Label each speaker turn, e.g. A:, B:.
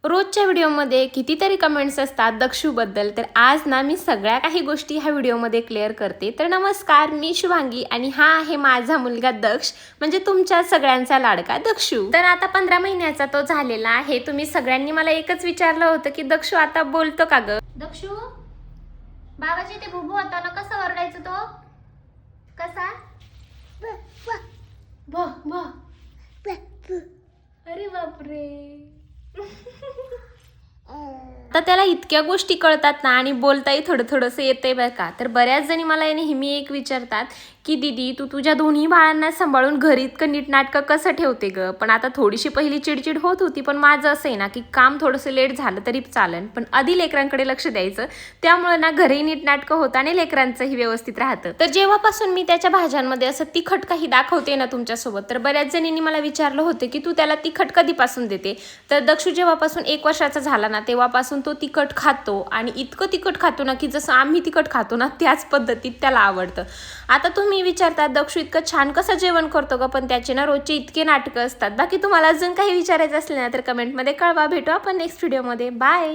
A: रोजच्या व्हिडिओमध्ये कितीतरी कमेंट्स असतात दक्षूबद्दल, तर आज ना मी सगळ्या काही गोष्टी ह्या व्हिडिओमध्ये क्लिअर करते. तर नमस्कार, मी शुभांगी आणि हा आहे माझा मुलगा दक्ष, म्हणजे तुमच्या सगळ्यांचा लाडका दक्षू. तर आता 15 महिन्याचा तो झालेला आहे. तुम्ही सगळ्यांनी मला एकच विचारलं होतं की दक्षू आता बोलतो का ग? दक्षू, बाबाजी ते भुबू होता ना, कसं ओरडायचं तो? कसा? भ भ अरे बापरे. आता त्याला इतक्या गोष्टी कळतात ना आणि बोलताही थोडंसं येतंय बरं का. तर बऱ्याच जणी मला नेहमी एक विचारतात की दीदी, तू तुझ्या दोन्ही बाळांना सांभाळून घरी इतकं नीटनाटकं कसं ठेवते ग? पण आता थोडीशी पहिली चिडचिड होत होती, पण माझं असं आहे ना की काम थोडंसं लेट झालं तरी चालेल, पण आधी लेकरांकडे लक्ष द्यायचं. त्यामुळे ना घरी नीटनाटकं होतं आणि लेकरांचंही व्यवस्थित राहतं. तर जेव्हापासून मी त्याच्या भाज्यांमध्ये असं तिखट काही दाखवते ना तुमच्यासोबत, तर बऱ्याच जणींनी मला विचारलं होतं की तू त्याला तिखट कधीपासून देते? तर दक्षू जेव्हापासून 1 वर्षाचा झाला ना, तेव्हापासून तो तिखट खातो आणि इतकं तिखट खातो ना की जसं आम्ही तिखट खातो ना त्याच पद्धतीत त्याला आवडतं. आता तुम्ही विचारतात दक्षू इतकं छान कसं जेवण करतो ग? पण त्याचे ना रोजचे इतके नाटकं असतात. बाकी तुम्हाला अजून काही विचारायचं असले ना तर कमेंटमध्ये कळवा. भेटू आपण नेक्स्ट व्हिडिओमध्ये. बाय.